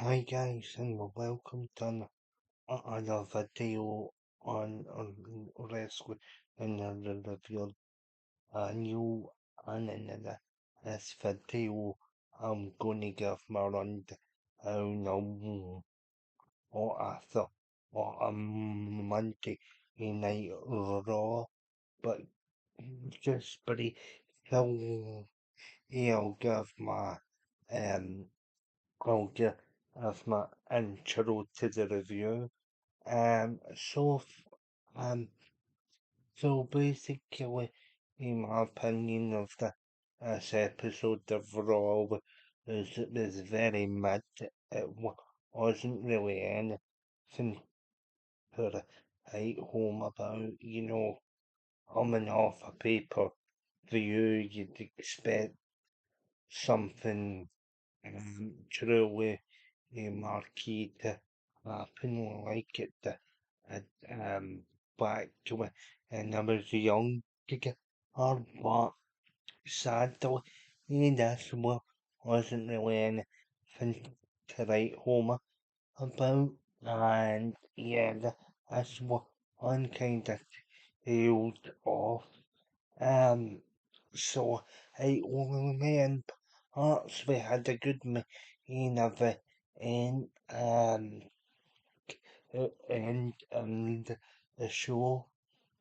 Hi guys and welcome to another video on wrestling and the review new and another this video I'm gonna give my rundown on what I thought what a Monday night raw but just pretty so I'll give my um I'll give as my intro to the review. Um, so, f- um, so basically, in my opinion of this episode of Raw, it was very mid. Wasn't really anything to write home about. Coming off a paper view, you'd expect something truly marquee to happen like it uh, um, back when I was young, but sadly, this wasn't really anything to write home about, and yeah, that's what one kind of tailed off. Um, so I main parts we had a good main event and the show,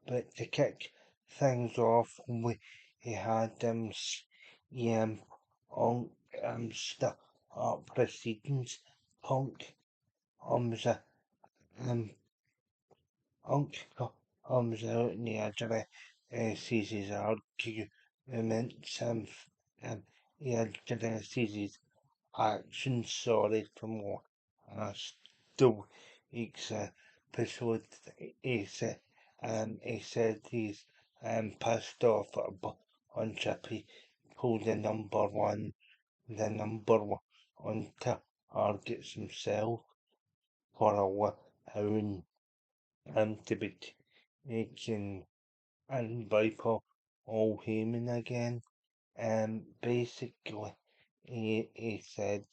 but to kick things off, we had um on start proceedings. Punk comes um Punk comes out and he actually sees his arguments he actually sees his actions. Sorry from what I still week's episode. He said he's pissed off at a bunch of people. The number one on targets himself for allowing him to be taken and by Paul Heyman again. Basically, he said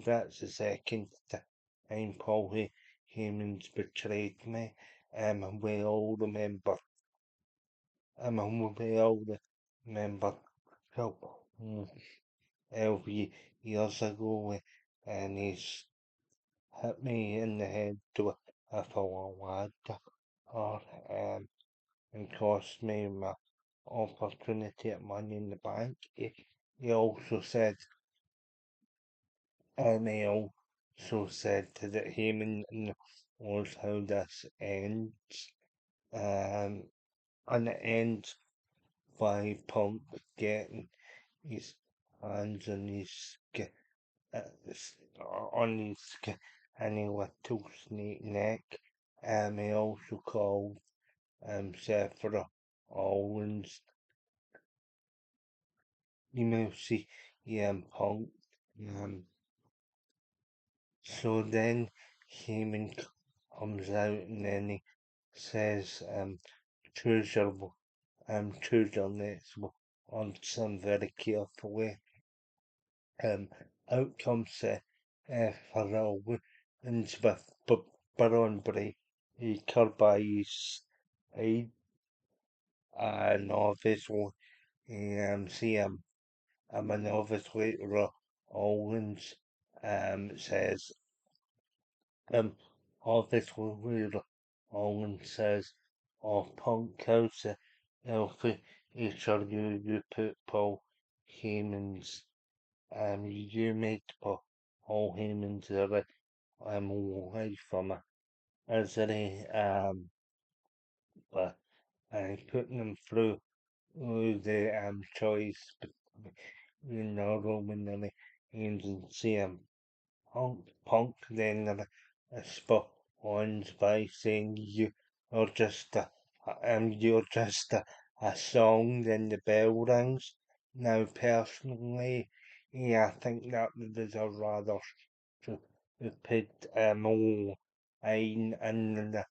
that's the second time Paul Heyman's betrayed me. And we all remember, and we all remember how 12 years ago, and he's hit me in the head with a ladder, or and cost me my opportunity at Money in the Bank. He also said, and he also said that Heyman knows how this ends. Um, and it ends by Punk getting his hands uh, on his skinny little snake neck. He also called Seth Rollins, see Punk. Um, so then Heyman comes out and then he says, choose your next one very carefully. Out comes Pharrell Williams with Baron Breaker by his side, and obviously, see and obviously Owens says, obviously Owens says, oh, Punk House, healthy, you put Paul Heyman's, you made Paul Heyman's wife from Israel, but putting them through the choice between Roman Reigns and CM Punk then responds by saying you're just a song, then the bell rings. Now, personally, yeah, I think that was a rather stupid line in the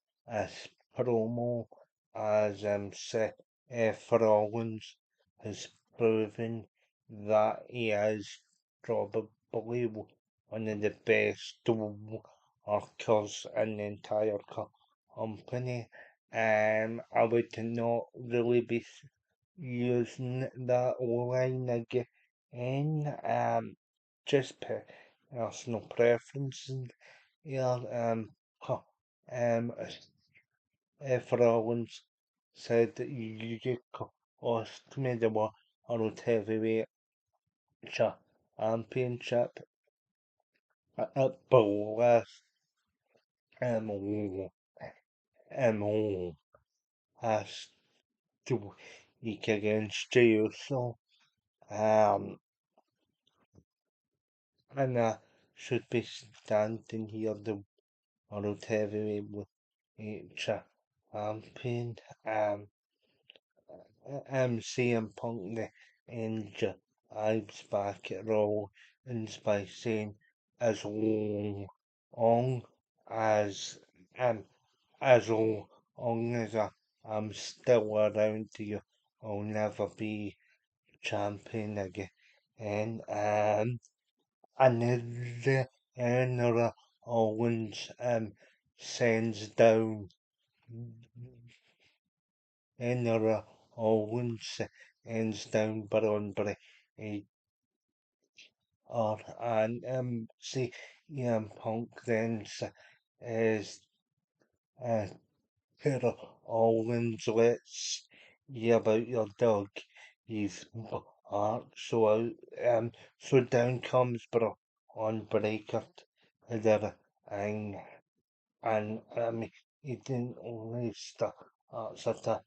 promo, as Seth Rollins has proven that he is probably one of the best workers in the entire company. I would not really be using that line again. Just personal preferences. Yeah. Huh, um, for Rollins said that you cost me the World Heavyweight Championship at the last um, last week against you. So, um, and I should be standing here the World Heavyweight Champion. CM Punk the Angel Ives back at Raw and by saying as long as um as long as I'm still around here, I'll never be champion again. And Owens sends down Henry Owens sends down Baron and see Punk then is uh, Peter Owens let's hear about your dog. He's bark so out so down comes Bro on Breaker there and he didn't only start such a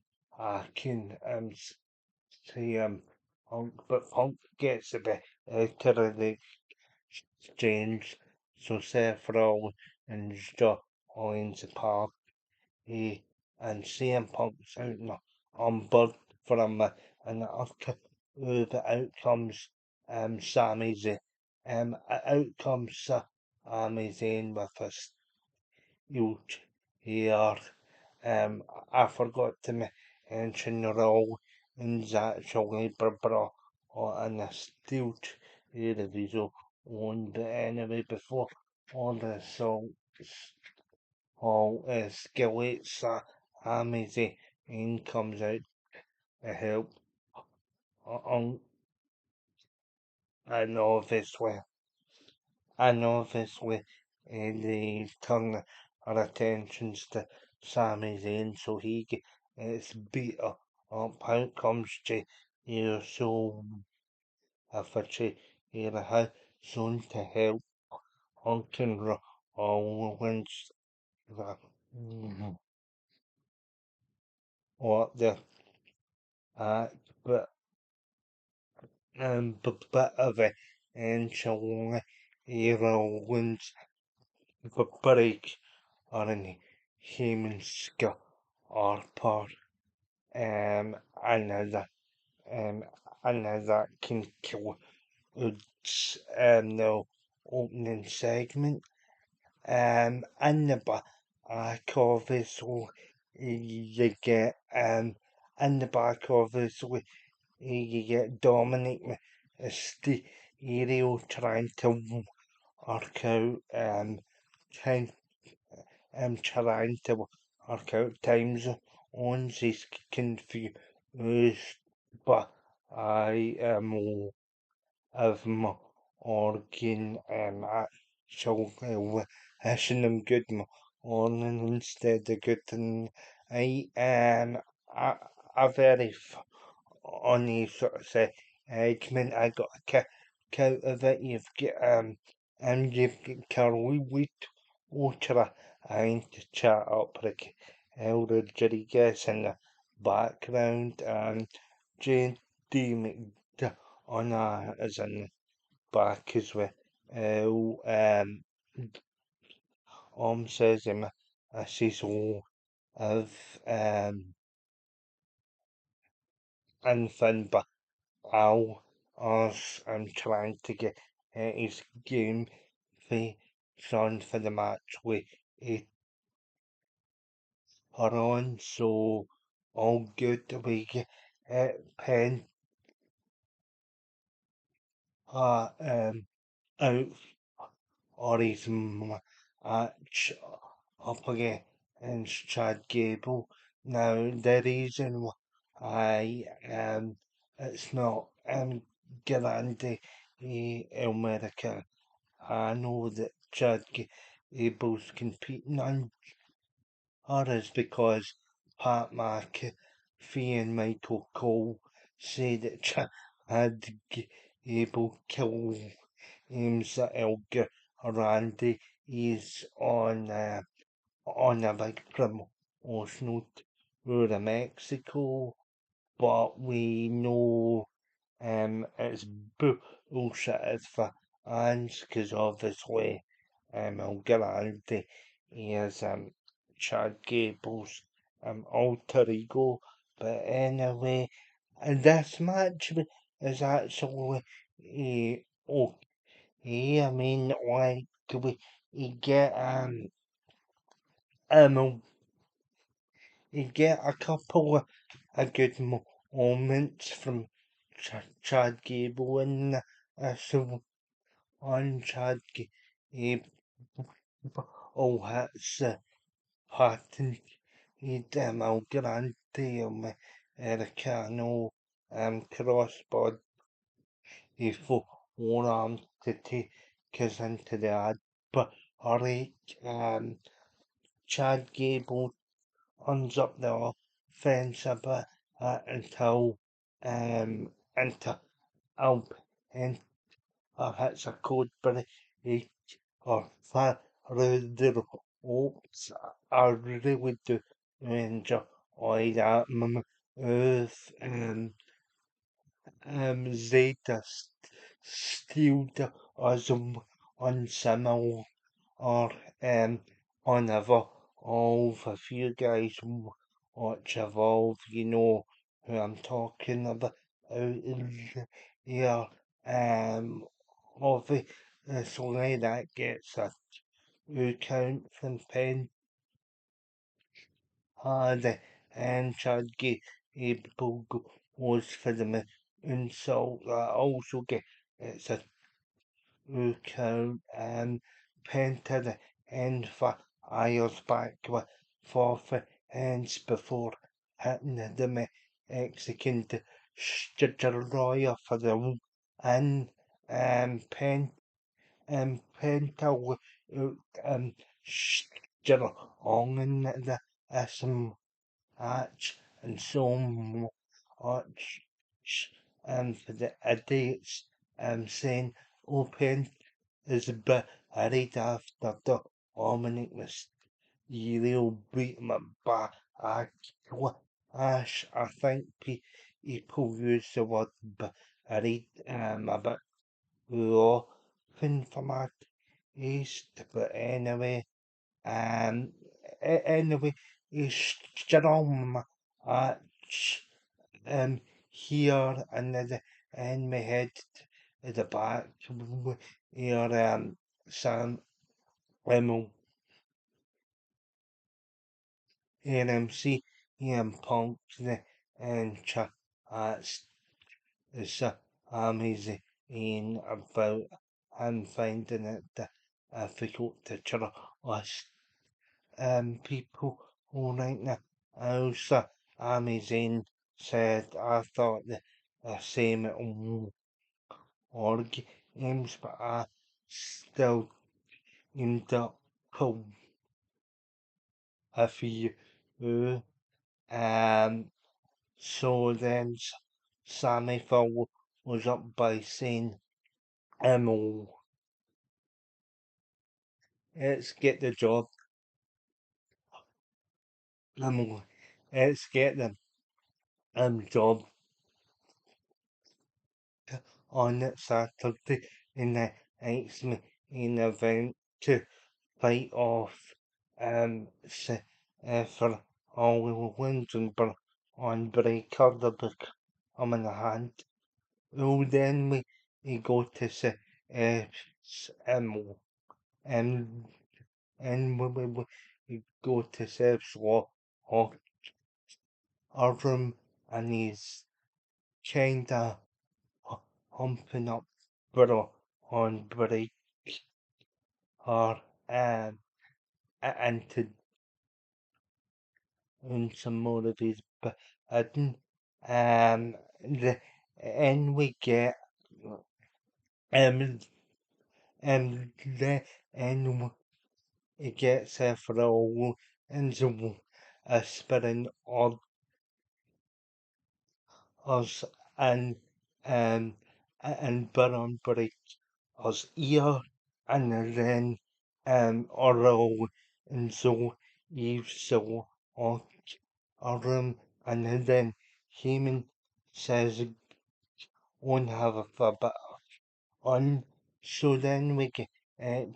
can see Punk but Punk gets a bit out of the exchange so Seth Rollins and joins the party and CM Punk's out on board from and after the outcomes Sami Zayn out comes Sami Zayn with a huge here I forgot to mention Rollins actually brought on a steel chair of his own anyway before all the all skillets Amazing comes out to help on and obviously they turn our attentions to Sami Zayn so he gets beat up. Out comes Jay here so if a Jay here has soon to help Hunkin Rollins that what the act but of it and shall Rollins the break or any human skill or part another um another can kill it's no opening segment in the back of this you get in the back of this you get Dominic Mysterio trying to work out time trying to work out times on this confused but I am of my organ actually wishing them good morning instead of good night a, a very funny sort of segment I got a kick out of it you've got Carly Wheat Ultra and to chat up like Elder Rodriguez in the background and Jane D. McDonough is in the back as well. Says him a season of anything but Al as I'm trying to get his game face on for the match with it on, so all good. We get pen uh, um, out or his match up against Chad Gable. Now, the reason why it's not Grande America, I know that Chad Gable's competing on or is because Pat McAfee and Michael Cole say that Chad Gable killed himself. Randy is on a big promotional tour to Mexico, but we know it's bullshit as fans, because obviously El Grande is Chad Gable's alter ego. But anyway, and this match is actually okay. I mean, like we get um you get a couple of good moments from Chad Gable in so on Chad Gable hits the patent Algrante Americano crossbody forearm to take us into the ad. But alright, Chad Gable runs up the offense a bit until Alp and hits a code break or further hopes. I really do enjoy that move. Zeta still us on similar or on Evolve. A few guys watch Evolve, you know who I'm talking about here. Obviously that gets a 2 count from Penn Hardy and Chad Gable goes for the insult. Also get it's a Ruko painted the end fires back with 4 hands before hitting the Mexican destroyer for the win. And pen Penta still on in the SM match and so much for the idiots saying open is buried after the Dominic Mysterio beat him back. Ash, I think people use the word buried a bit often for my taste, but anyway, um, anyway, he's strong match here and and my head at the back here Sam Rimmel AMC Punk and it's amazing about and finding it difficult to trust people all right now. Also, amazing said I thought the same at all games, but I still end up pull a few. Um, so then Sammy was up by saying, oh, let's get the job. Let's get the job on it Saturday in the in event to fight off for all wins and on Breaker the book in the hand. Well, then we go to say um, and we go to Seb's or room and he's kinda humping up bro on break or and to and some more of his button. The and we get um the and it gets for all and the aspirin of us and um and burn break us ear and then oral and so Eve so or and then human says won't have a bit on so then we get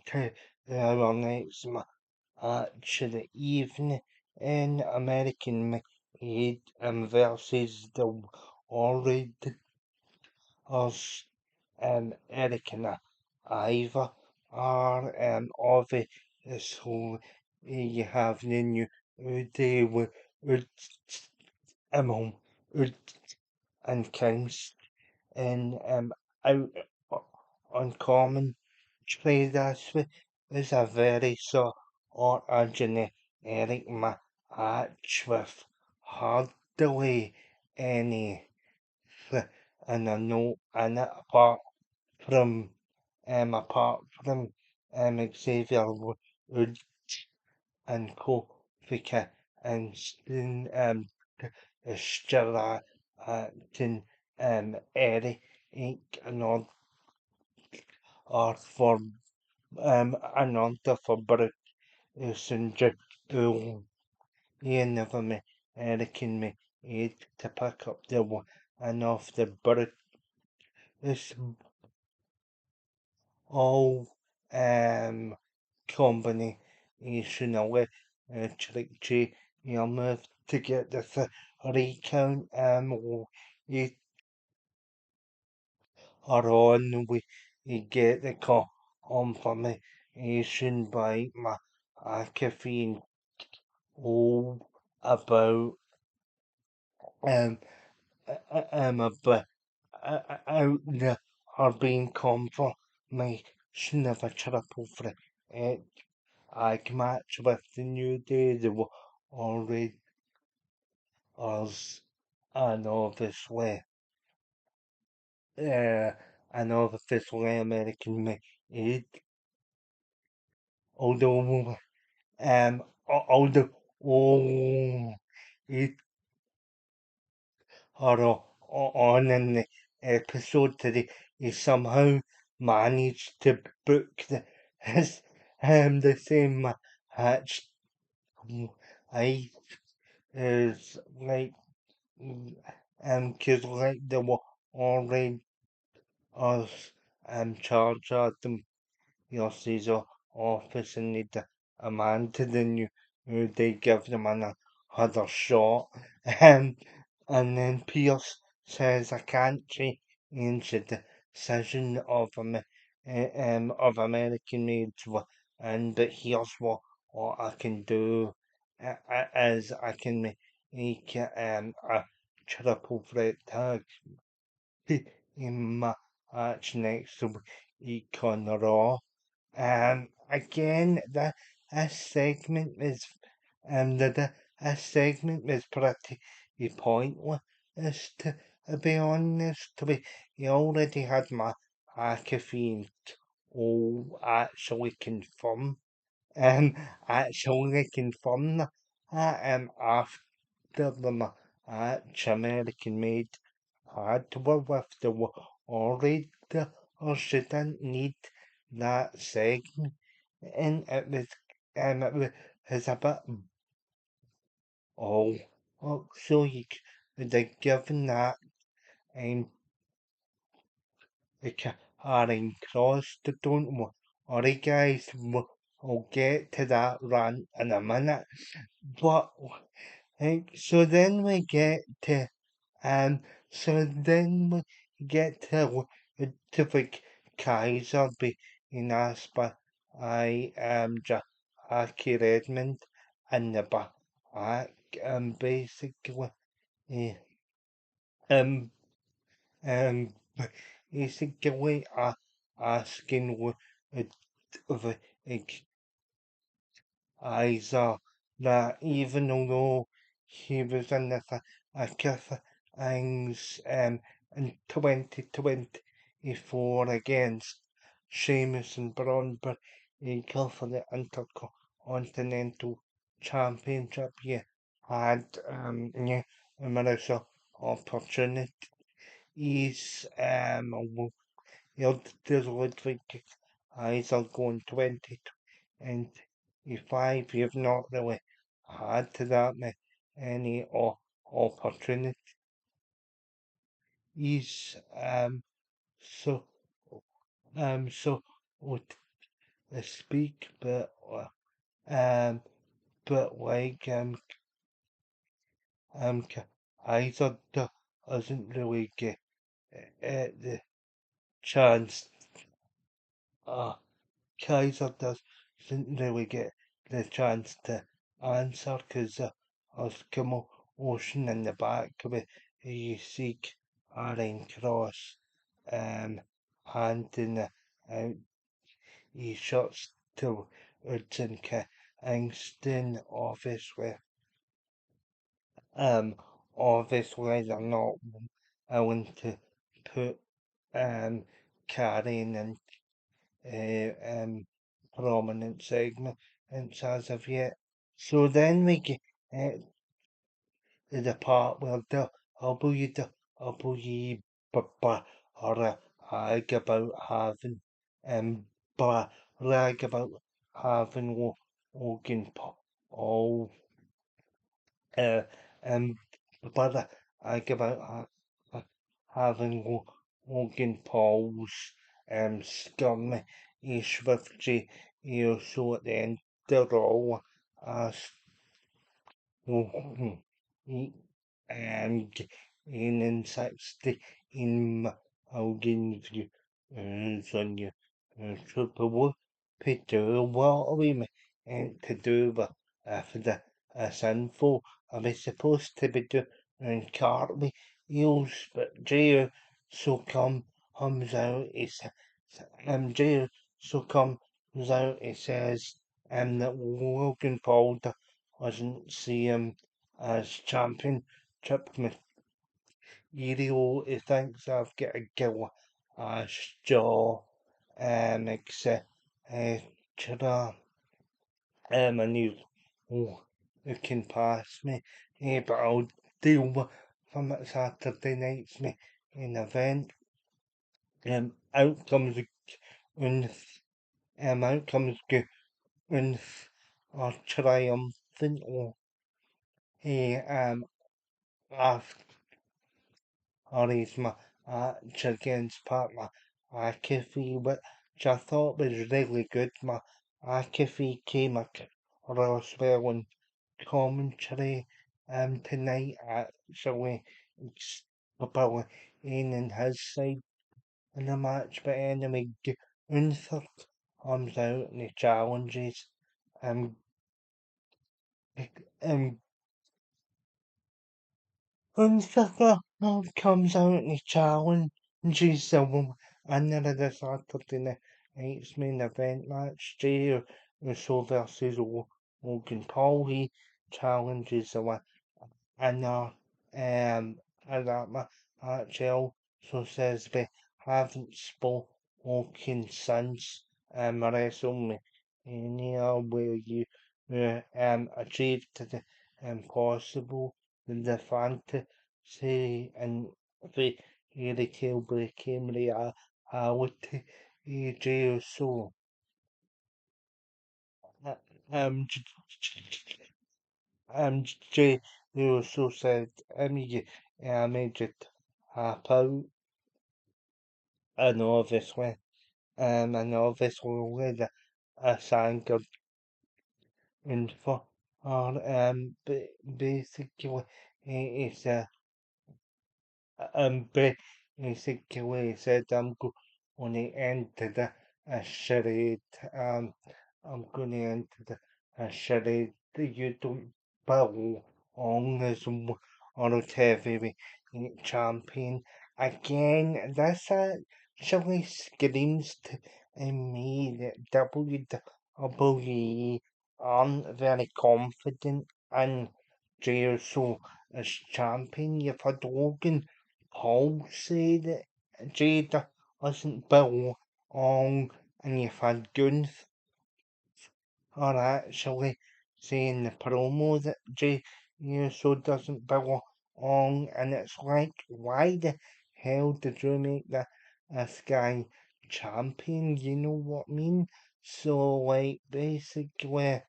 to our next match of the evening in American made versus the already us Eric and Iva are obviously you have the new they were um and counts in out uncommon trade this is a very so original Eric match with hardly any and I know and apart from Xavier Woods and Kofica and Stella Tin Eric and all or for another for Bruce and he never me Eric and me to pick up the one and off the Bruce all combination of Trick G, you move to get the recount you are on we get the confirmation by my caffeine all about um about out the are being confirmation of a triple threat. I match with the New Day, they were already us, and obviously, uh, and obviously American made, although, although, oh, it are on in the episode today, he somehow managed to book his, the same match. I is like cause like they were already us charged at them your Caesar office and need a man to the new they give them another shot and and then Pierce says I can't change the decision of American maids and but here's what I can do as I can make a triple threat tag in my match next week on Raw. Again, this segment is this segment was pretty pointless to be honest. You already had my caffeine all confirm actually confirm that after the American made had to work with the already or she didn't need that segment and it was a bit oh, so you could have given that um the Karrion Kross the don't worry guys we'll get to that rant in a minute but so then we get to so then we get to the Kaiser being asked by I am Jackie Redmond and the back basically eh, um um basically asking the Isa that even though he was in a couple things in 2024 against Sheamus and Braun, but he got for the Intercontinental Championship. He had yeah, numerous opportunities. There's look like eyes are going 20 and if you've not really had to that any opportunities so so would speak um but like either doesn't really get the chance Kaiser doesn't really get the chance to answer because of commotion in the back of it. You see Karrion Kross handing out his shots to Hudson Kingston, um, obviously they're not willing to put um, Karrion in prominent segments as of yet. So then we get to the part where the WWE are about having brag about having Logan Paul uh, um about having Logan Paul's scummy with G so at the end they're all as he and in 60 in Hogan view on your Super Bowl Peter what are we meant to do but after the sinful are we supposed to be doing cartwheels but Jay so comes out it's Jay so comes out it says that Logan Paul doesn't see him as championship material. He thinks I've got a go as jaw etc. And he's looking past me. But I'll deal with from that Saturday night's in event. Outcomes and outcomes and are triumphant or after my against partner McAfee, which I thought was really good. My McAfee came across well in commentary tonight actually probably in his side in the match. But anyway, Gunther comes out and he challenges um um Gunther comes out and he challenges the woman under the Saturday night's main event match. Jey Uso versus Logan Paul. He challenges the one and and that match also says we haven't spoken since WrestleMania where you achieved the impossible, the fantasy and the fairy tale became reality. AJ so um J- Jay also said yeah, I made it happen and obviously with a sang and for basically it's a basically said I'm going to enter the charade. I'm going to enter the charade. You don't belong as World Heavyweight Champion again. This actually screams to me that WWE aren't very confident in Jay, so as champion, you've had Logan Paul say that Jay doesn't belong, and you've had Gunther actually saying the promo that Jay Uso doesn't belong, and it's like, why the hell did you make this guy champion? You know what I mean? So like basically,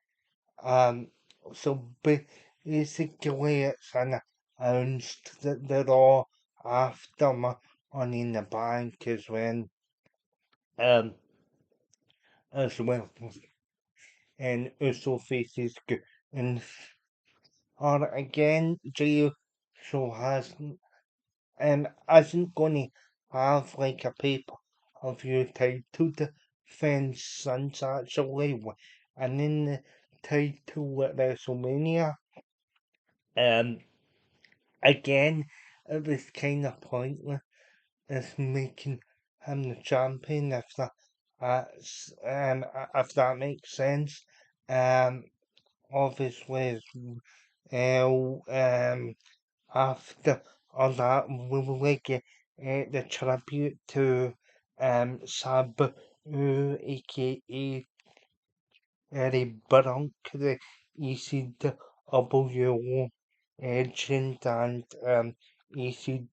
um, so basically it's announced that they're all after Money in the Bank um as well, and Uso faces and or again, Jey so hasn't isn't gonna have like a paper of your title defense since actually and in the title at WrestleMania. Um again it was kinda pointless as making him the champion if that makes sense. Um obviously as well after all that, we will get the tribute to Sabu, aka Eddie Brunk, the ECW agent and ECW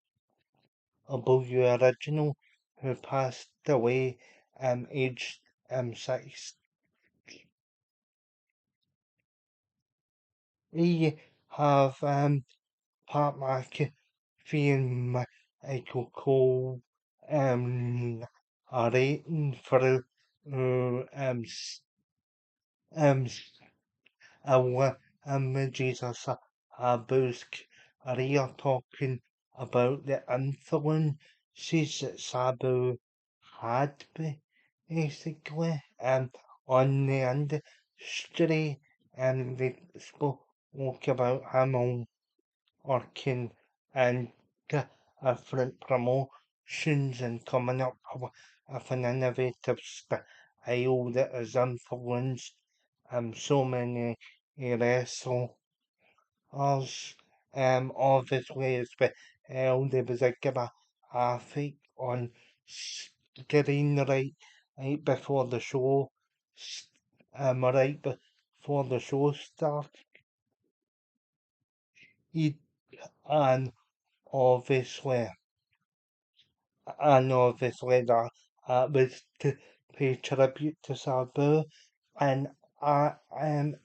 original, who passed away aged 60. He have Pat McAfee and Michael Cole are rating for um Jesus Sabu's career, talking about the influences that Sabu had basically on the industry, and they spoke about him on working and different promotions and coming up with an innovative style that has influenced so many wrestlers. Obviously, as well, there was a graphic on screen right before the show, right before the show started, and obviously that was to pay tribute to Sabu, and I am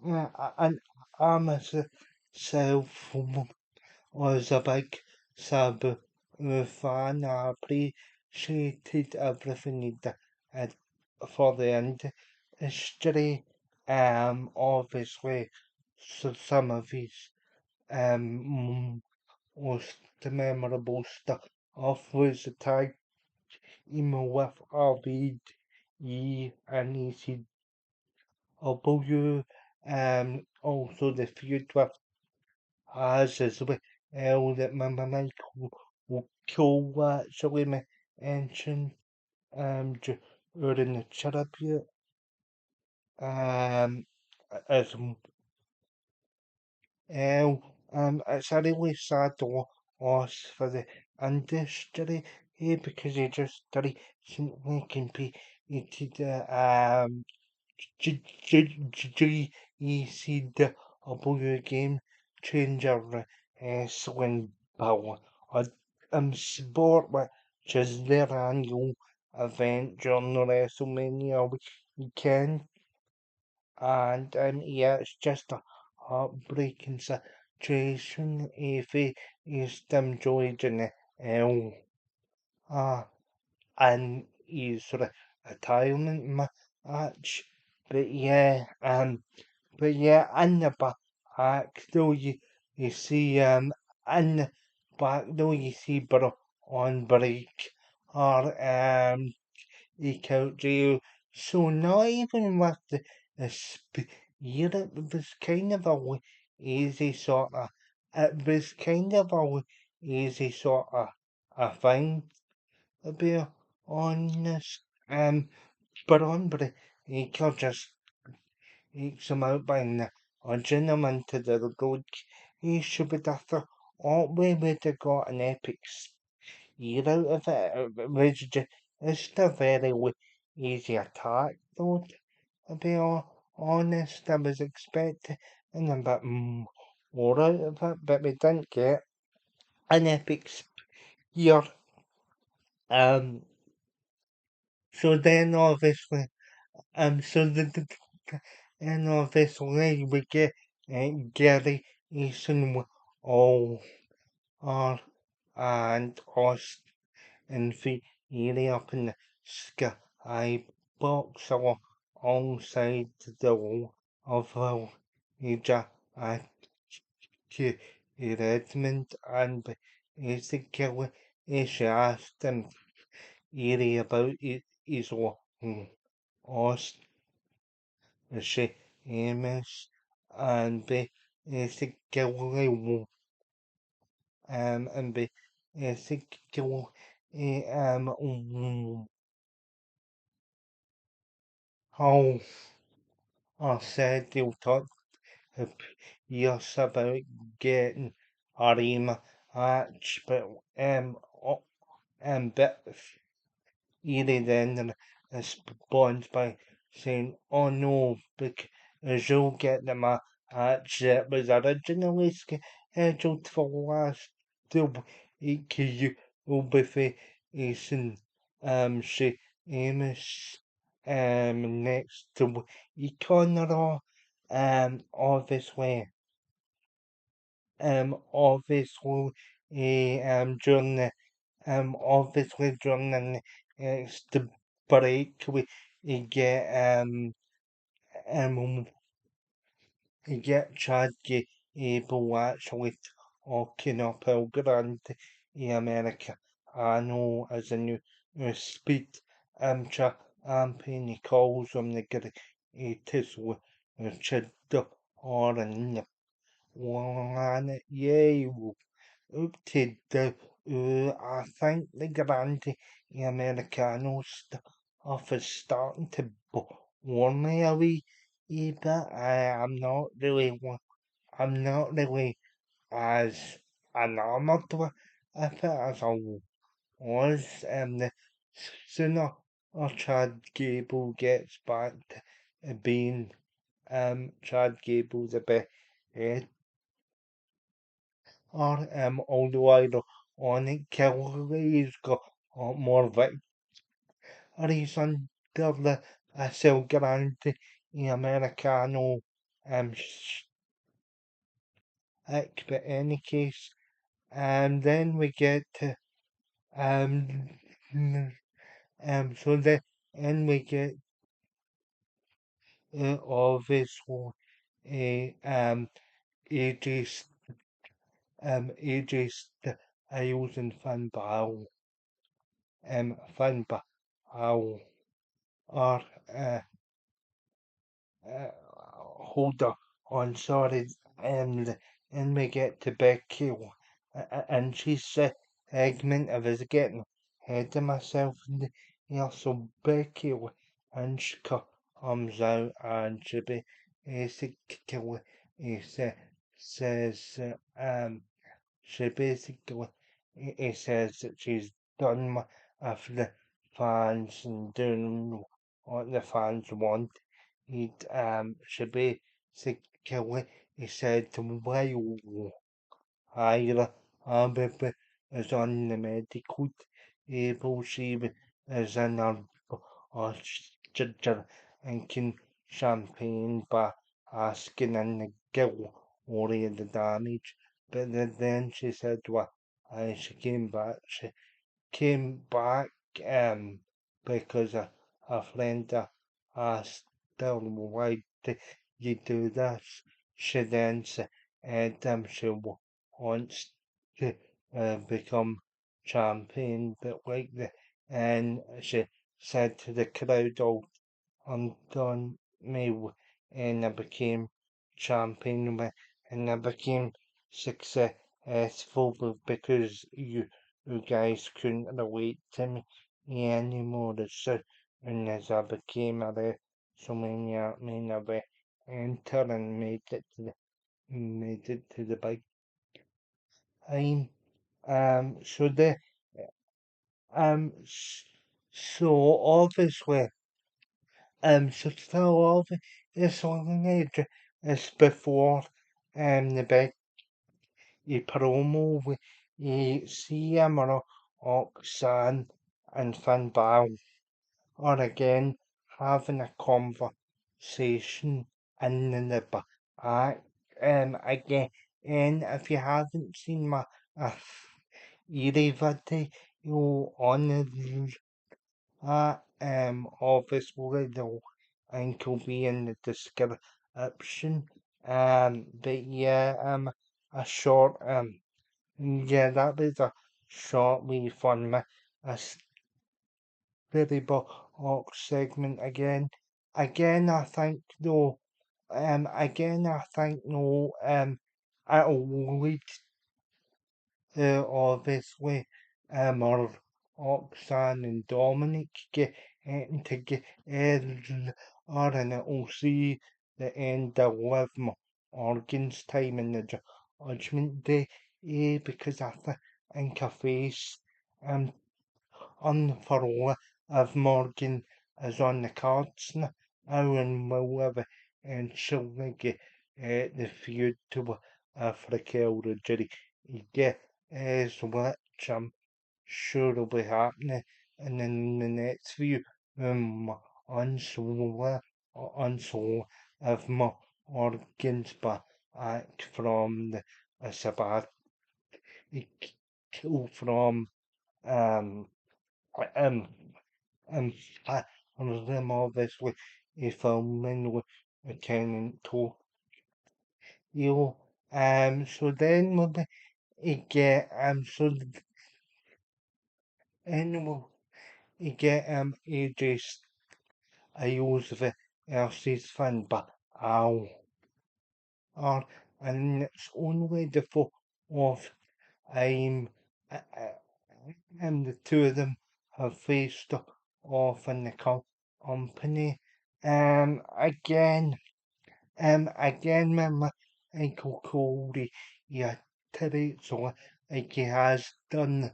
and I myself was a big Sabu fan. I appreciated everything he did for the industry. Obviously, so some of his most memorable stuff was the tag team with RVD and ECW. Also the feud with as well that my Michael Cole actually mentioned during the tribute. Um, as it's a really sad loss for the industry here because he just recently competed GECW game changer wrestling power sport, which is their annual event during the WrestleMania weekend. And yeah, it's just a heartbreaking situation if he is them George and L. Uh, and his sort of retirement match. But yeah, in the back though you see in the back though you see Bro on break or eke out jail. So not even with the spear, it was kind of easy sort of. It was kind of easy sort of a thing to be. honest, but hombre, he could just ekes him out by nudging him into the road. He should be after all we would have got an epic spear out of it, which is a very easy attack, though, to be honest. I was expecting a bit more out of it, but we didn't get an epic spear. Um, so then obviously, so and obviously we get Gary Eason with all our and us and Fieri up in the sky box alongside the wall of Ija at Redmond and basically she asked him Erie about his us she Amos and basically and basically how I said you talk to yes about getting Arima match, but but Ely then responds by saying, "Oh no, because you'll get the match that was originally scheduled for last week. You will be facing she Amos next week on the Raw. Obviously, obviously, during the obviously during the next break we get um we get Chad Gable actually talking up El Grande in America. I know as a new speed champion. He calls him the greatest with or in the planet. Yeah, up to the I think the Grande Americano stuff is starting to bore me a wee bit. I'm not really as enamored with it as I was. The sooner Chad Gable gets back to being Chad Gable, the better. Although I don't on it, Kelly's got more victories under the Sil Grande Americano stick, but any case, and then we get to um so then we get obviously AJ AJ Styles and Finn Balor are uh, hold on, sorry, and we get to Becky, and she's segment of us getting ahead of myself and here, so Becky, and she comes out and she basically he says, she basically he says that she's done with the fans and doing what the fans want. She basically he said while Ira Abbott is on the medical table, she is in her oxygen and can champagne by asking in the glory of the damage. But then she said, well, she came back because a friend asked her, why did you do this? She then said she wants to become champion, but and she said to the crowd, oh, I'm done me, and I became champion, and I became successful because you guys couldn't relate to me. anymore as soon as I became a WrestleMania main event enter and made it to the big time. So the um, s- so obviously, so still obviously is before the big promo with CM or Oxan and Finn Balor or again having a conversation in the back. Again, and if you haven't seen my uh, Eerie video on that, obviously the link will be in the description. But yeah, a short, yeah, that was a short wee fun, a Billy Box segment again. I think though, I think no, it'll lead obviously, or Oxan and Dominic getting together, and it'll see the end of Liv Morgan's time in the Judgment Day, because I think a face, um, on for Liv Morgan is on the cards now, and will Liv eventually get the feud to Raquel Rodriguez. Yeah, which I'm sure will be happening in the next few months. So if Morgan's back from the sabbatical from um um um them obviously filming with returning to you. So then we'll get anyway you get AJ Styles versus Finn Balor, and it's only the fourth time and the two of them have faced off in the company. Again, remember Michael Cody, yeah, so like he has done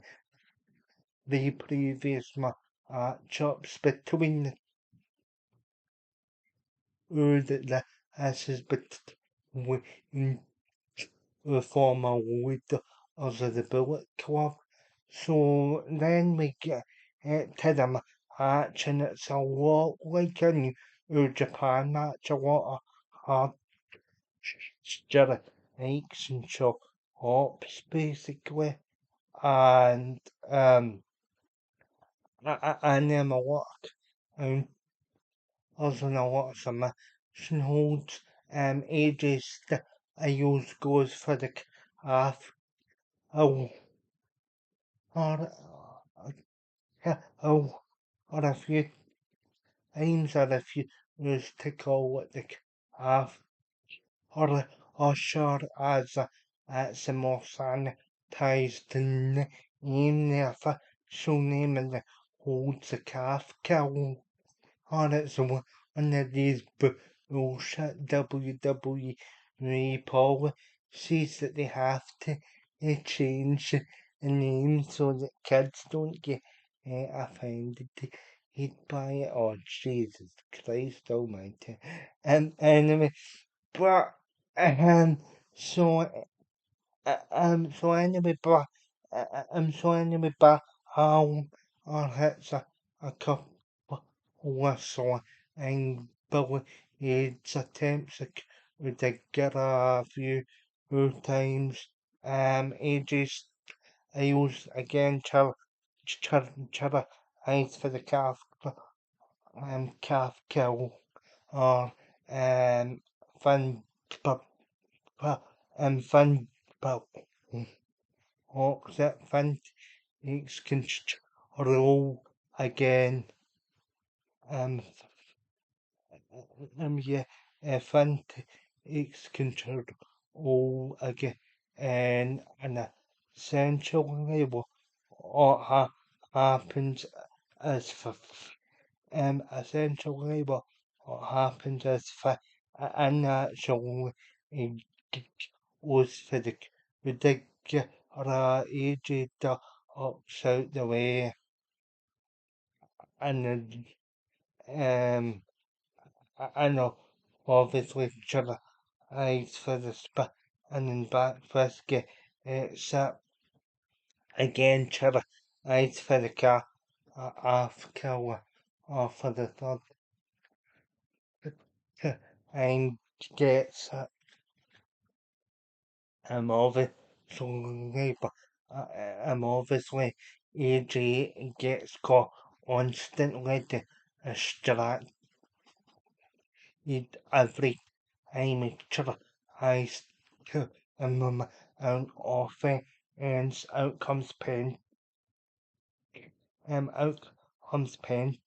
the previous matchups between the two that this is between the former leader of the Bullet Club. So then we get to the match, and it's a lot like a New Japan match, a lot of hard strikes and chops, basically, and and then a lot of counters and a lot of submission holds. AJ Styles goes for the calf. Oh, or, oh, or a few times, or a few was to call it the calf, or sure as it's a more sanitized name, the official name, and the holds the calf kill. Oh, that's one of these bullshit WWE policies that they have to change the name so that kids don't get offended by it. Oh, Jesus Christ Almighty. Anyway, but so so anyway, so anyway, but I'll hit a couple whistle and Billy Yates attempts to get a few times. AJ Styles again, eyes for the calf kill, or Finn, Finn, Hawks at Finn takes control again. Um, yeah, Finn takes control again, and essentially what happens as for essentially what happens is for in actually it was for the ridiculous ups out the way and then I know obviously eyes for the spin and then back frisky except again eyes for the car off killer off for the third and gets it. Obviously, but obviously AJ gets caught constantly to distract every time he tries to and often ends out comes out comes pen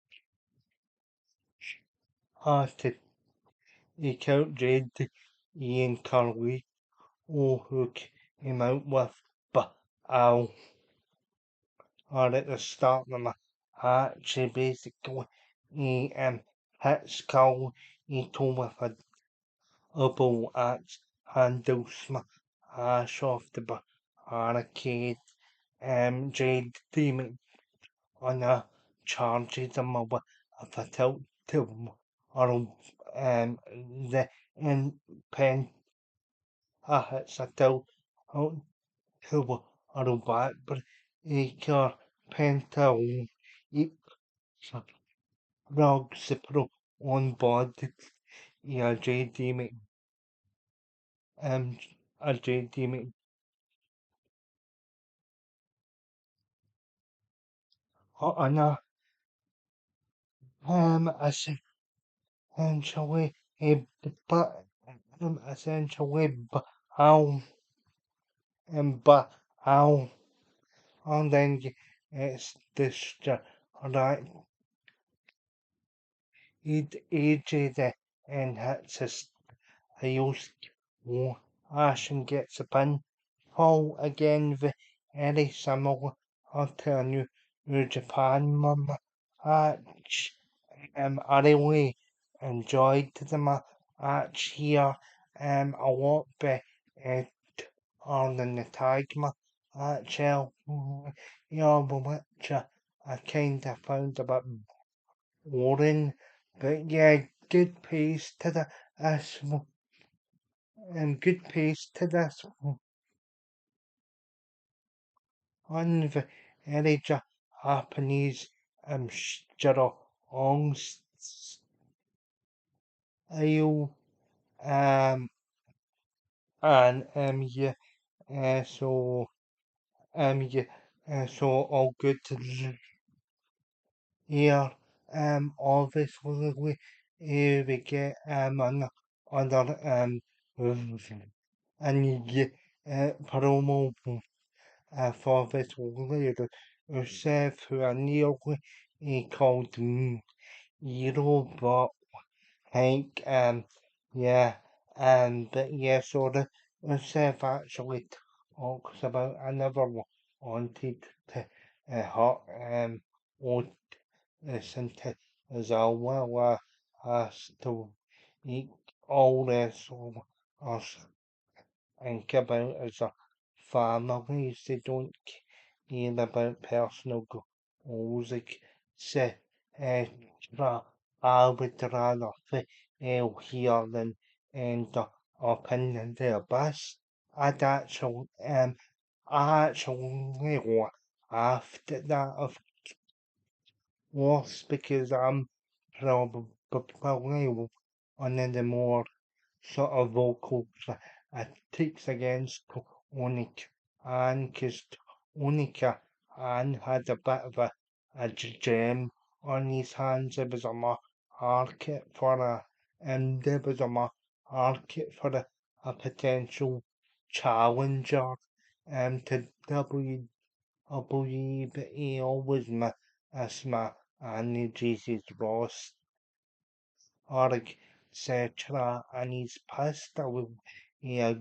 hearted. He can't dread Ian Carly or hook him out with, but I'll or at the start of my actually basically he hits Carl he told with a double axe handle smash off the barricade. Jade Demon on a charges him with a fatal to or the in pen hits a till to or back but he can pental he rogs the pro on board yeah JD um JD on a essentially a but essentially but how but how and then it's this right it AJ the and hits his heels Ash and gets a pin. Paul again very similar to a New Japan match. I really enjoyed the match here a lot better than the tag match. Which I kind of found a bit boring. But yeah, good pace to this and good pace to this one. Very Japanese strong style and yeah so yeah so all good to hear obviously we get another and yeah promo for this later Rusev who are nearly called Hero but Hank, yeah, but yeah, so the chef actually talks about I never wanted to hurt or listen to as well as to eat all this or think about as a family. They don't care about personal goals. Like, say, I would rather fail here than end up in the abyss. I'd actually, I actually laughed at that, of course, because I'm probably one of the more sort of vocal critics against Onika and because Onika and had a bit of a gem on his hands. There was a market for there was a market for a potential challenger to WWE, but he always missed my and Jesus Ross org etc. And he's pissed away a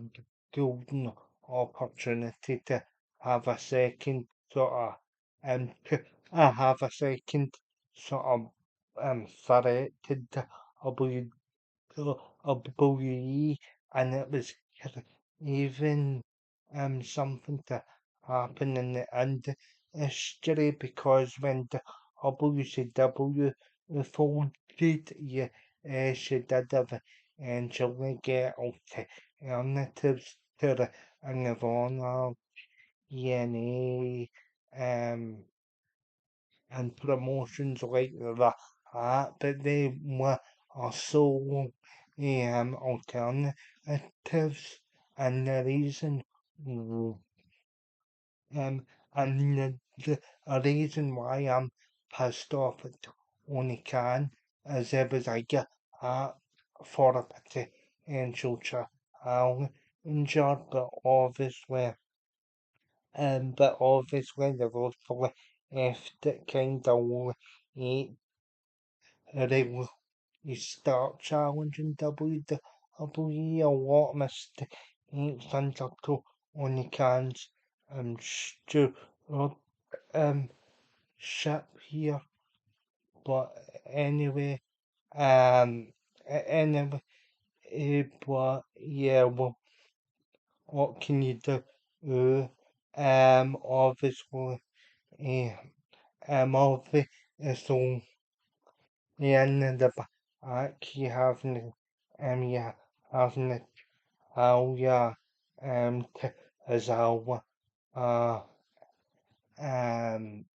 golden opportunity to have a second sort of to have a second sort of threat to the WWE, and it was even something to happen in the industry because when the WCW folded, yeah, she did eventually get alternatives to the Ring of Honor, TNA, and promotions like that, but they were also alternatives, and the reason, and the reason why I'm pissed off at Only Can is it was like for a potential challenger, but obviously the road for left it kind of late. They will you start challenging WWE. A lot of mistakes ends up to only cans stu um ship here. But anyway, anyway, but yeah, well, what can you do? Obviously, uh, obviously, so in the back you have you have how yeah, to Azawa, uh, um,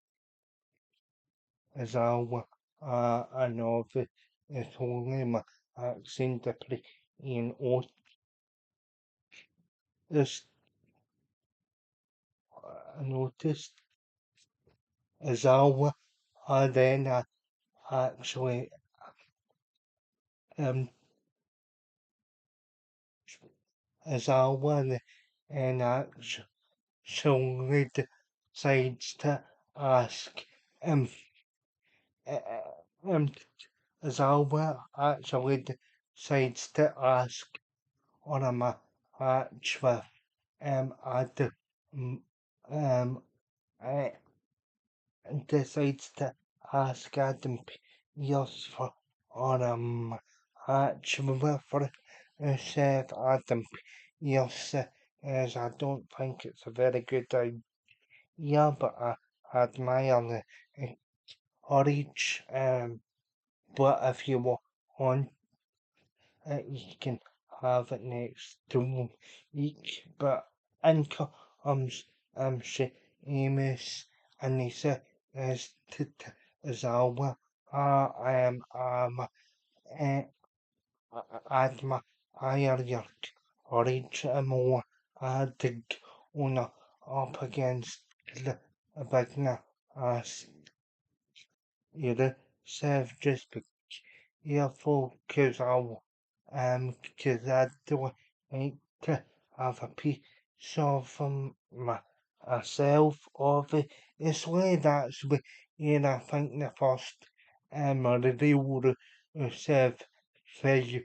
Azawa, and of it only my accent to play in Otis, noticed Azawa, then actually, um, Azawa, and actually decides to ask, um, um, Azawa actually decides to ask on a match with Adam um uh, decides to ask Adam Pierce for on a match with for said Adam Pierce as I don't think it's a very good idea, but I admire the courage. But if you want you can have it next to week, but in comes Seamus and he says to Zawa, I am uh, admire your courage more to go up against the big as you serve just be careful cause cause I do like to have a piece of myself of it. It's why that's where I think the first reveal serve for you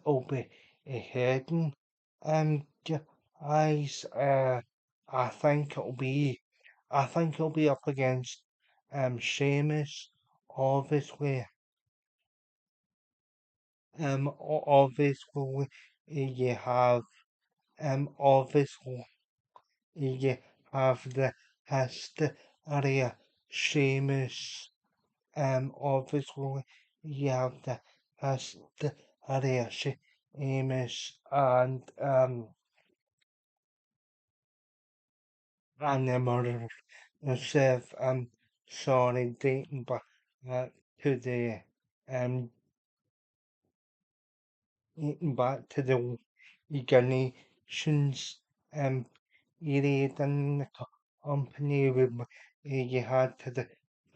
will be heading. Guys, I think it'll be I think he'll be up against Seamus, obviously. Obviously you have obviously you have the hysteria Seamus. Obviously you have the hysteria Seamus and the murder yourself. Sorry dating back to the um back to the Iganitions era in the company with you had to the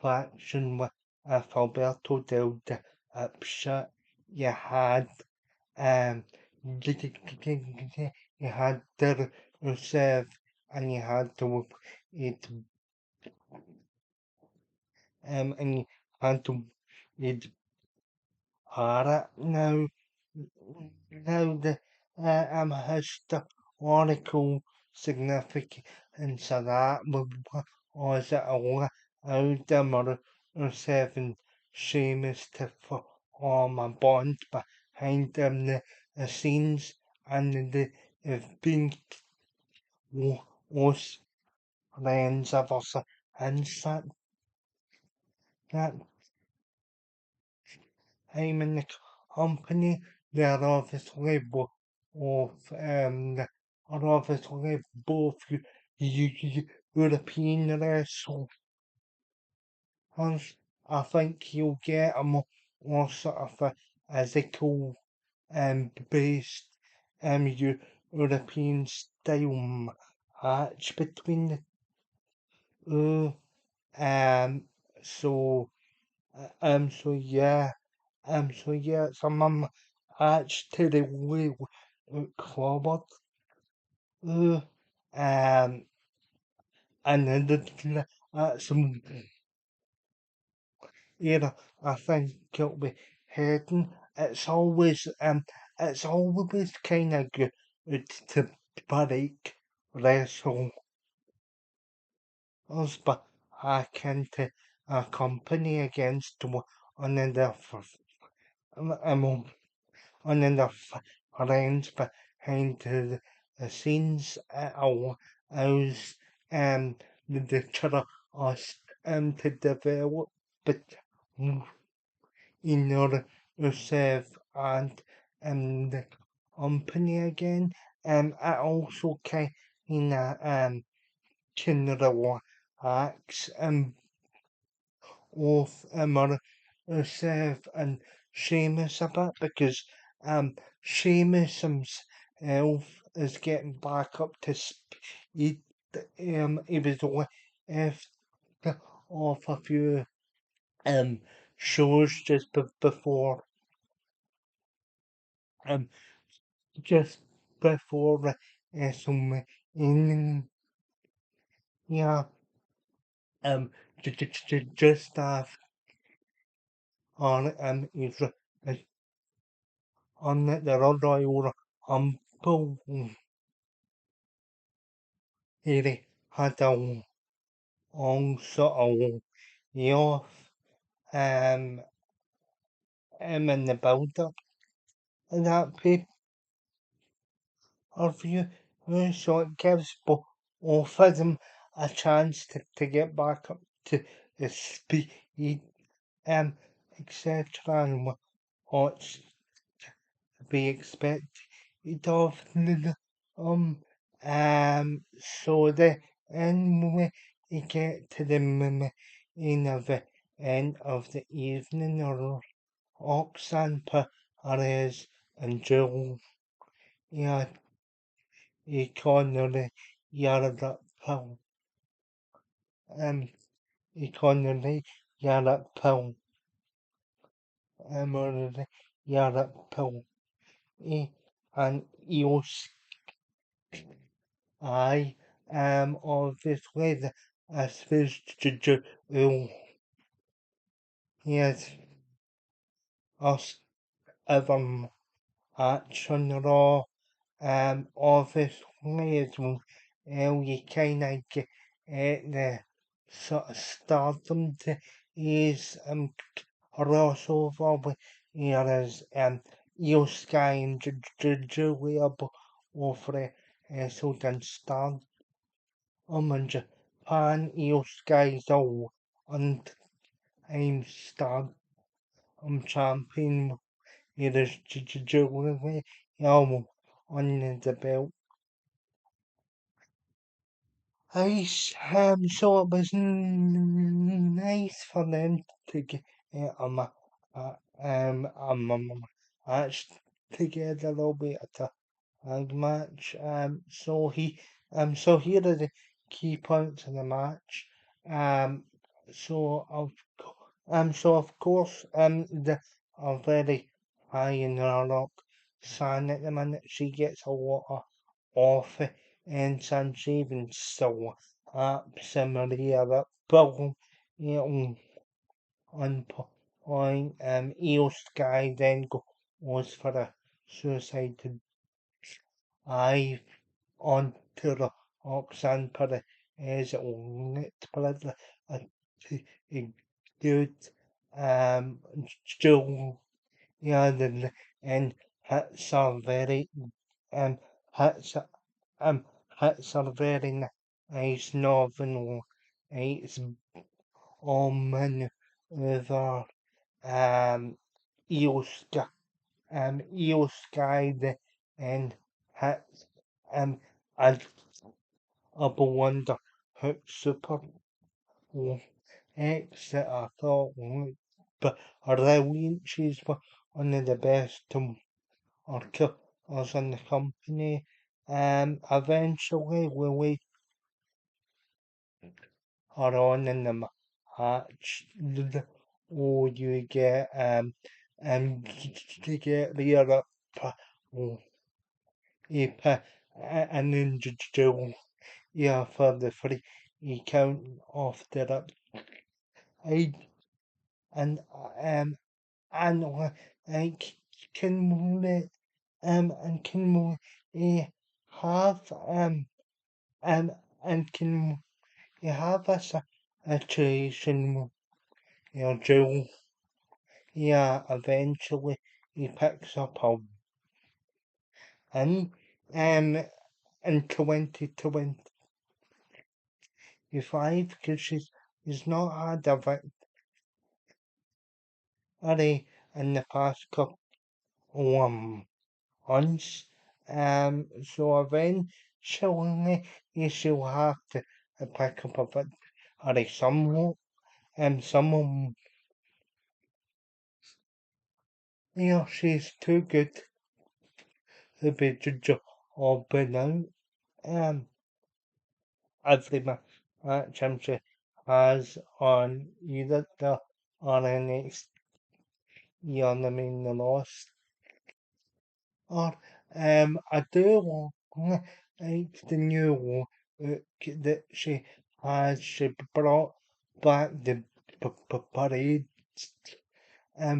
faction with Alberto Del Upshot. You had um you had the reserve and you had to it and you had to it harder now. Now the historical significance of that was it all out the murder 7 Seamus to form a bond behind the scenes, and they have been close friends ever since that time in the company. They're obviously both European wrestlers. I think you'll get a more sort of a physical based European style match between the two. Um, so some match to the way look forward to. Um, and then some era I think it'll be heading. It's always kind of good to break wrestle us, but I can't company against one another um, another friends behind the scenes. Allows the trust to develop, but in order yourself and the company again. I also kind of can relax of myself and Seamus a bit because Seamus himself is getting back up to speed. He was left off a few shows just before um just before WrestleMania. Yeah, just after on is on the Royal Rumble. He had a long sort of off him in the build up and that pay per view. So it gives both of them a chance to get back up to the speed, etc. And what's to be expected of them. So the anyway, you get to the main of the end of the evening, or Oxan Perez and Joel, yeah, economy, Yarra Pound, um, economy, Yarra Pound, Yarra Pound, and EOS. I am obviously the assist to yes, us ever match on Raw. Obviously as well, you kinda get the sort of stardom to is crossover with eras Io Sky and Julia over Sultan Star in Japan. Io Sky's all and I'm star champion. It is Julia on the belt. So it was nice for them to get match together a little bit at a match. So here are the key points of the match. Um, so of so of course, the are very high in her rock. San at the minute she gets a lot of off and San even so similarly that problem, you know, on point. Eo Sky then goes for a suicide to dive onto the Oxan Perez own it, but good. Um, Still, yeah, and hits are very um hits um hits are very nice novel. It's all maneuver Ioska Ioska and hits I I wonder how super X that I thought would but brilliant. She's one of the best killers in the company. Eventually we are on in the match. Oh, you get to get the other oh, and then do yeah for the free you count off the up. I and and like can we and can we have um and can we have a situation Joe yeah eventually he picks up a win in 2025 because she's not had a victory in the past couple months. So eventually you should have to pick up a victory somewhat. Someone, she's too good to be judge or been out. Um, every match she has on either the or NXT on the main loss. Or I do like the new look that she has. She brought back the parade.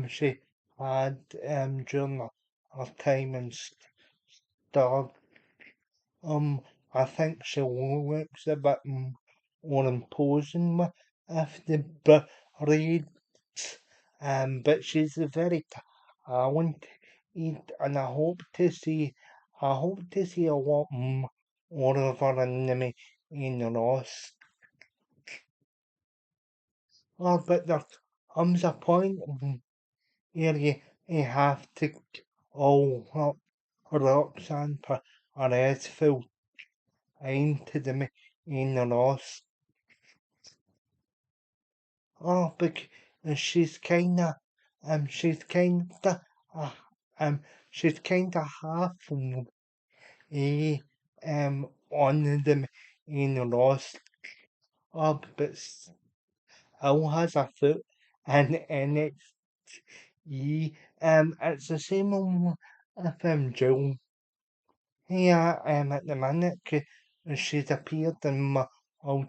She had during her time in Star. I think she looks a bit more imposing with the parade. But she's a very talented, and I hope to see a lot more of her in the in the Ross. Oh, but there comes a point where you have to oh Roxanne Perez full into the in the Ross. Oh, because she's kinda, uh, she's kinda half eh, on the in lost up, but still has a foot and it's the same with Joe. Yeah, at the minute, she's appeared in my old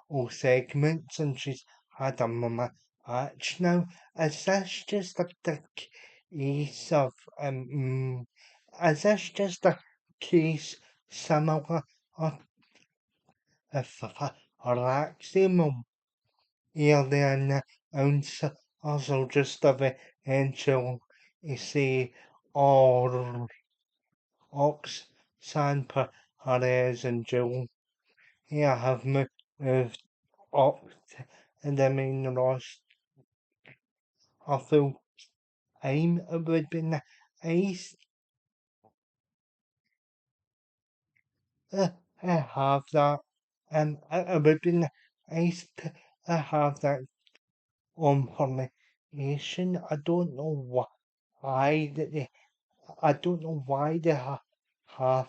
all segments and she's had a match now. Is this just the case of is this just a case similar or if maximum alien ounce also just eventual you see or Ox San Perez and Joe here have moved up to the main roster. I feel it would be nice to have that, and it would be nice to have that information. I don't know why that I don't know why they have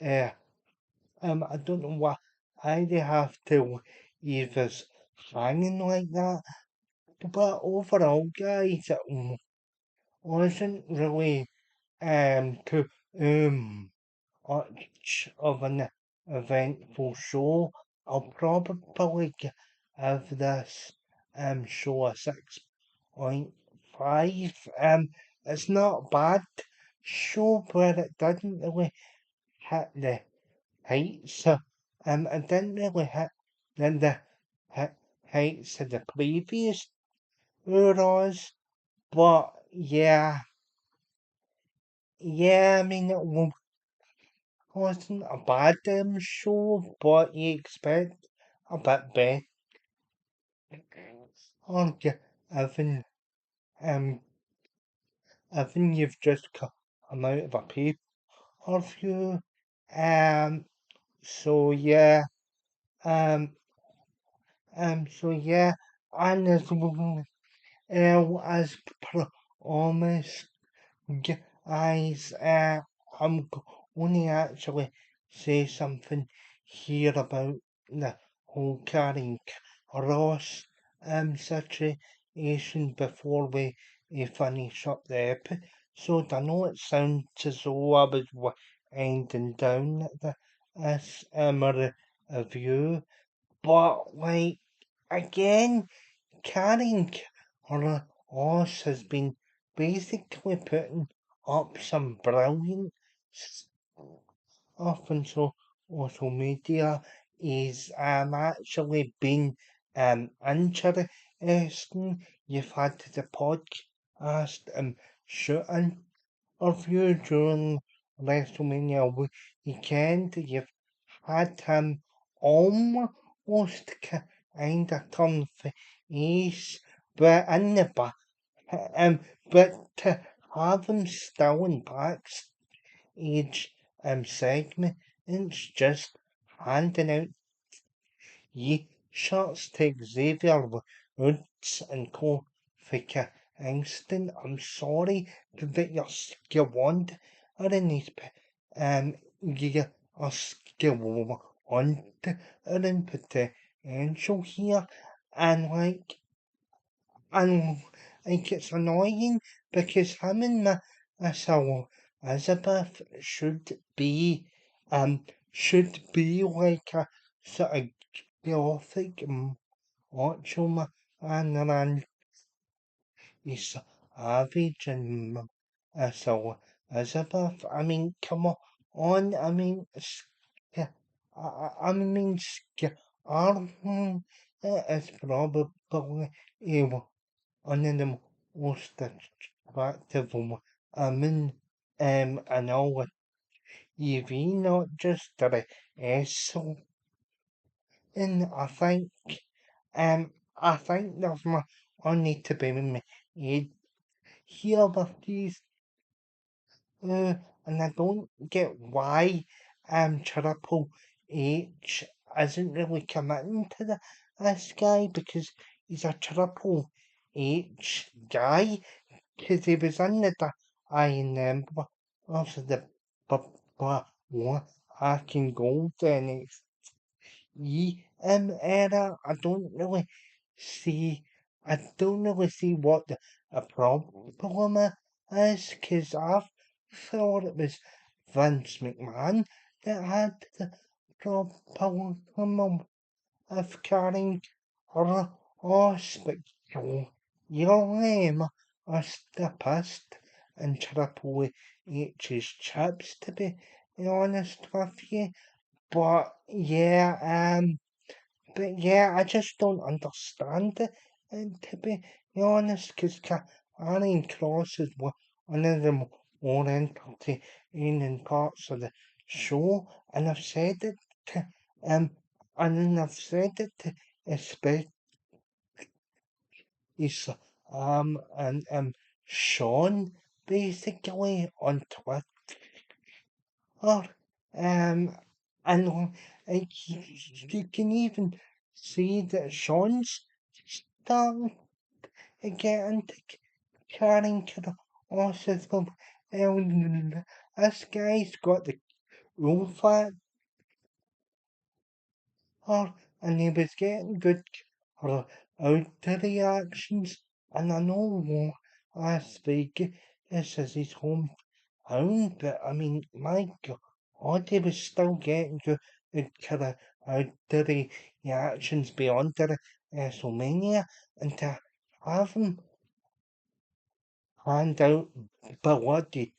uh, I don't know why they have to leave us hanging like that. But overall, guys, it wasn't really too much of an eventful show. I'll probably give this show a 6.5. It's not a bad show, but it didn't really hit the heights. It didn't really hit the heights of the previous eras. But yeah, I mean, wasn't a bad show, but you expect a bit better, aren't you? Even, um, even you've just come out of a pay-per-view. Um, so yeah, um, so yeah, and as promised, guys, I'm going to actually say something here about the whole Karrion Kross situation before we finish up the episode. I know it sounds as though I was winding down this review, but like again, Karrion Kross has been basically putting up some brilliant stuff on social media. He's actually been interesting. You've had the podcast shooting of you during WrestleMania weekend. You've had him almost kind of turn face, but in the back, um, but to have him still in backstage segment, it's just handing out ye shots to Xavier Woods and Kofi Kingston. I'm sorry that you're skilled in these you are skilled in potential here, and and it's annoying because him and Miss Elizabeth should be like a sort of gothic macho man and he's savage and so Elizabeth. I mean, come on. I mean, I mean, Arnold is probably one of the most attractive women in all of TV, not just the wrestling. I think there's more only to be made here with these, and I don't get why Triple H isn't really committing to this guy because he's a Triple H guy. Because he was in the Iron Emperor of the War, Hacking Gold era. See, I don't really see what the problem is, because I thought it was Vince McMahon that had the problem of carrying her horse, but your name is the past and Triple H's chips, to be honest with you. But I just don't understand it, and to be honest, because Karrion Kross is one of the more entertaining parts of the show, and I've said it to, um, and I've said it to especially and Sean basically on Twitter, um, and you can even see that Sean's starting to get into carrying autism. And this guy's got the rule factor, and he was getting good out reactions. And I know Las Vegas is his hometown, but I mean, my God, he was still getting good kind of out reactions beyond the WrestleMania, and to have him hand out bloody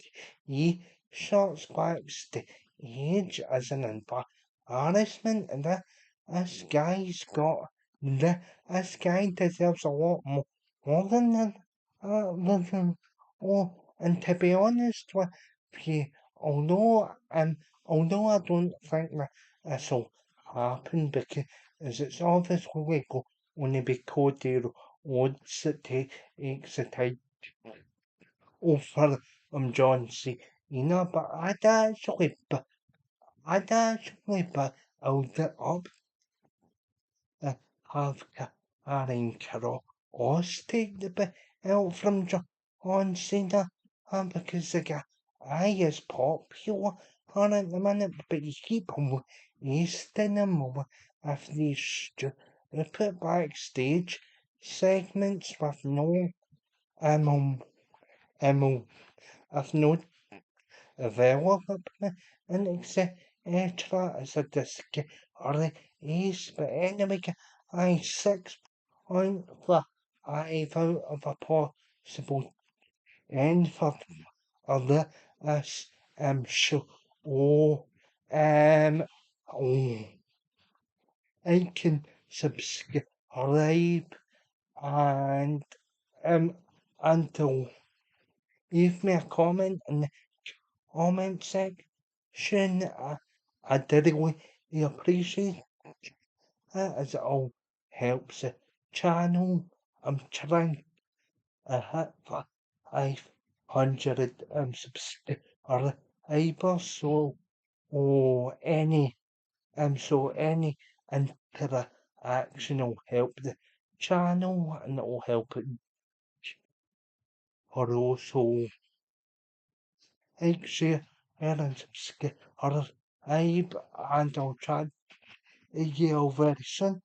shots backstage as an embarrassment, and this guy's got this guy deserves a lot more than that. Oh, and to be honest with you, although um, although I don't think that this will happen because it's obviously going to be Cody Rhodes that takes the title over John Cena, but I'd up have Karrion Kross take the belt from John Cena because the guy is popular at the minute, but you keep on wasting him with these stupid backstage segments with no um, um, with no development and etc. It's a disgrace, but anyway, I 6.5 out of a possible end for this show. Um, oh, I can subscribe and until leave me a comment in the comment section. I did really appreciate it as it all helps the channel. I'm trying to hit 500 subscribers, so any interaction will help the channel and it will help it grow. So like, share, and subscribe, and I'll try to you all very soon.